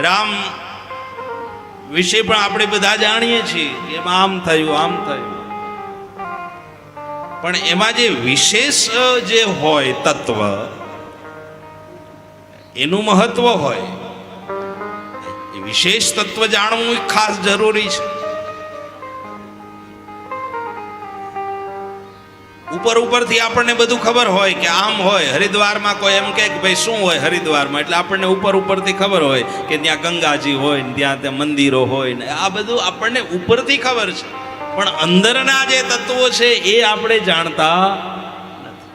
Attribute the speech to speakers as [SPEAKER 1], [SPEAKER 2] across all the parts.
[SPEAKER 1] રામ વિશે પણ આપણે બધા જાણીએ છીએ કે એમાં આમ થયું આમ થયું, પણ એમાં જે વિશેષ જે હોય તત્વ એનું મહત્વ હોય, એ વિશેષ તત્વ જાણવું ખાસ જરૂરી છે. ઉપર ઉપરથી આપણને બધું ખબર હોય કે આમ હોય. હરિદ્વારમાં કોઈ એમ કે ભાઈ શું હોય હરિદ્વારમાં, એટલે આપણને ઉપર ઉપરથી ખબર હોય કે ત્યાં ગંગાજી હોય ને ત્યાં મંદિરો હોય ને આ બધું આપણને ઉપરથી ખબર છે, પણ અંદરના જે તત્વો છે એ આપણે જાણતા નથી.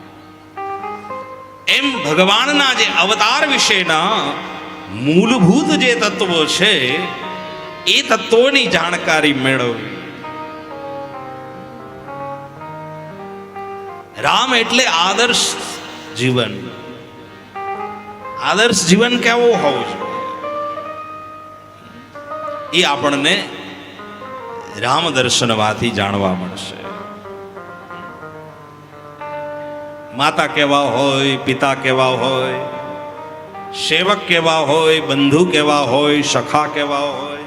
[SPEAKER 1] એમ ભગવાનના જે અવતાર વિશેના મૂળભૂત જે તત્વો છે એ તત્વોની જાણકારી મેળવવી. રામ એટલે આદર્શ જીવન. આદર્શ જીવન કેવું હોવું જોઈએ એ આપણને રામ દર્શનમાંથી જાણવા મળશે. માતા કેવા હોય, પિતા કેવા હોય, સેવક કેવા હોય, બંધુ કેવા હોય, સખા કેવા હોય,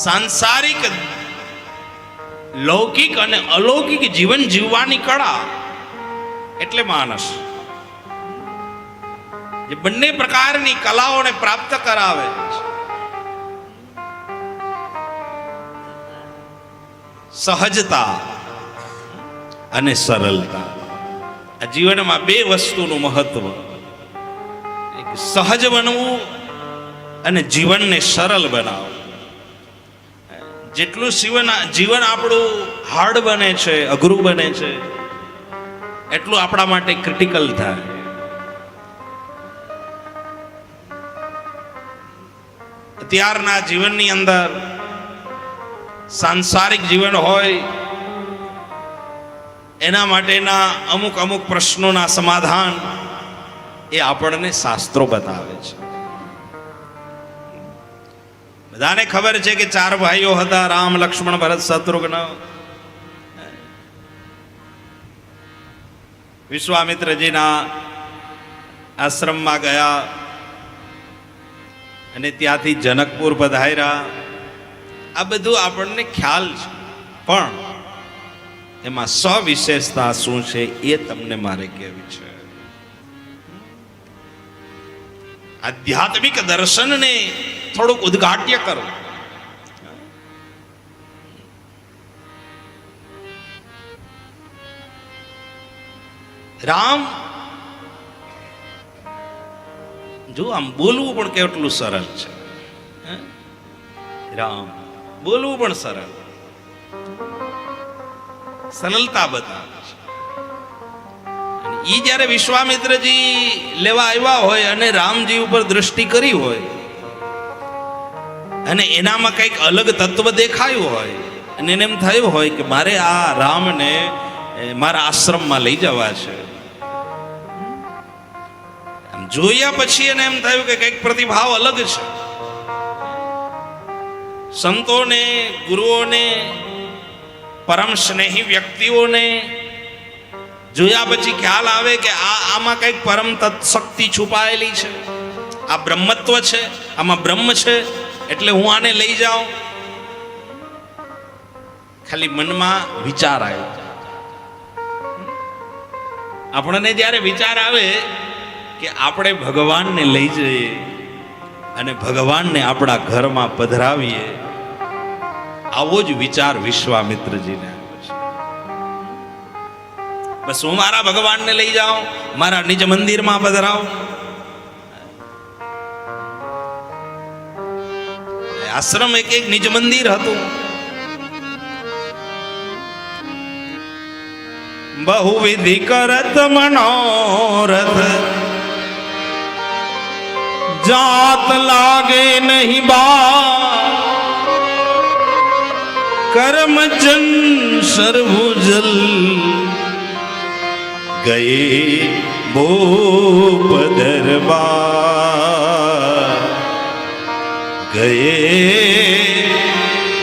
[SPEAKER 1] સાંસારિક લૌકિક અને અલૌકિક જીવન જીવવાની કળા એટલે માનસ. જે બંને પ્રકારની કલાઓને પ્રાપ્ત કરાવે છે. સહજતા અને સરળતા, આ જીવનમાં બે વસ્તુનું મહત્વ. એક સહજ બનવું અને જીવનને સરળ બનાવવું. જેટલું જીવન આપણું હાર્ડ બને છે, અઘરું બને છે, એટલું આપણા માટે ક્રિટિકલ થાય. અત્યારના જીવનની અંદર સાંસારિક જીવન હોય એના માટેના અમુક પ્રશ્નોના સમાધાન એ આપણને શાસ્ત્રો બતાવે છે. બધાને ખબર છે કે 4 ભાઈઓ હતા, રામ, લક્ષ્મણ, ભરત, શત્રુઘ્ન. વિશ્વામિત્રજીના આશ્રમમાં ગયા અને ત્યાંથી જનકપુર પધાર્યા. આ બધું આપણને ખ્યાલ છે, પણ એમાં સવિશેષતા શું છે એ તમને મારે કહેવી છે. આધ્યાત્મિક દર્શનને થોડુંક ઉદ્ઘાટ્ય કરો. રામ જો આમ બોલવું પણ કેટલું સરળ છે. રામ બોલવું પણ સરળ, સરળતા બતાવે છે. ઈ જ્યારે વિશ્વામિત્રજી લેવા આવ્યા હોય અને રામજી ઉપર દ્રષ્ટિ કરી હોય અને એનામાં કંઈક અલગ તત્વ દેખાયું હોય અને એને એમ થયું હોય કે મારે આ રામને મારા આશ્રમમાં લઈ જવા છે. જોયા પછી એને એમ થયું કે કંઈક પ્રતિભાવ અલગ છે. સંતોને, ગુરુઓને, પરમ સ્નેહી વ્યક્તિઓને જોયા પછી ખ્યાલ આવે કે આમાં કંઈક પરમ શક્તિ છુપાયેલી છે, આ બ્રહ્મત્વ છે, આમાં બ્રહ્મ છે, એટલે હું આને લઈ જાઉં. ખાલી મનમાં વિચાર આવ્યો. આપણને જ્યારે વિચાર આવે કે આપણે ભગવાનને લઈ જઈએ અને ભગવાનને આપણા ઘરમાં પધરાવીએ, આવો જ વિચાર વિશ્વામિત્રજીને આવ્યો છે. બસ હું મારા ભગવાનને લઈ જાઉં, મારા નિજ મંદિરમાં પધરાવું. આશ્રમ એક નિજ મંદિર હતું. બહુવિધિ કરત મનોરથ, જાત લાગે નહીં બા, કર્મ જન સર્વજલ ગયે ભૂપ દરબાર, ગયે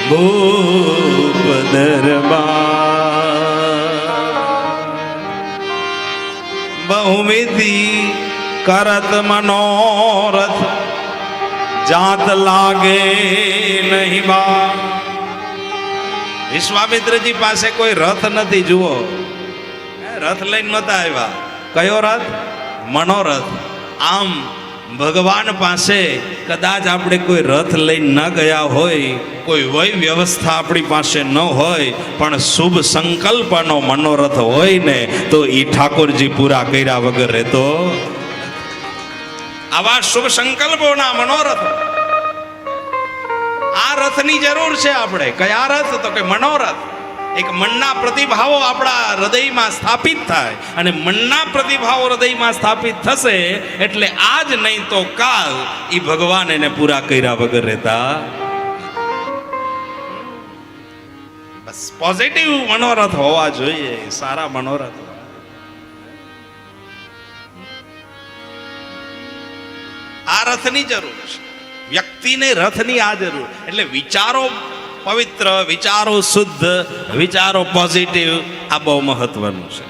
[SPEAKER 1] ભૂપ દરબાર. બહુવિધિ કરત મનોરથ જાત લાગે નહીં બા. વિશ્વામિત્રજી પાસે કોઈ રથ નથી. જુઓ, રથ લઈને નતા આવ્યા. કયો રથ? મનોરથ. આમ ભગવાન પાસે કદાચ આપણે કોઈ રથ લઈને ન ગયા હોય, કોઈ વય વ્યવસ્થા આપણી પાસે ન હોય, પણ શુભ સંકલ્પનો મનોરથ હોય ને તો ઈ ઠાકોરજી પૂરા કર્યા વગર રહેતો. આવા શુભ સંકલ્પોના મનોરથ, આ રથની જરૂર છે આપણે. કયા રથ? તો કે મનોરથ. એક મનના પ્રતિભાવો આપણા હૃદયમાં સ્થાપિત થાય, અને મનના પ્રતિભાવો હૃદયમાં સ્થાપિત થશે એટલે આજ નહીં તો કાલ ઈ ભગવાન એને પૂરા કર્યા વગર રહેતા. બસ પોઝિટિવ મનોરથ હોવા જોઈએ, સારા મનોરથ. આ રથની જરૂર છે વ્યક્તિને, રથની આ જરૂર. એટલે વિચારો પવિત્ર, વિચારો શુદ્ધ, વિચારો પોઝિટિવ, આ બહુ મહત્વનું છે.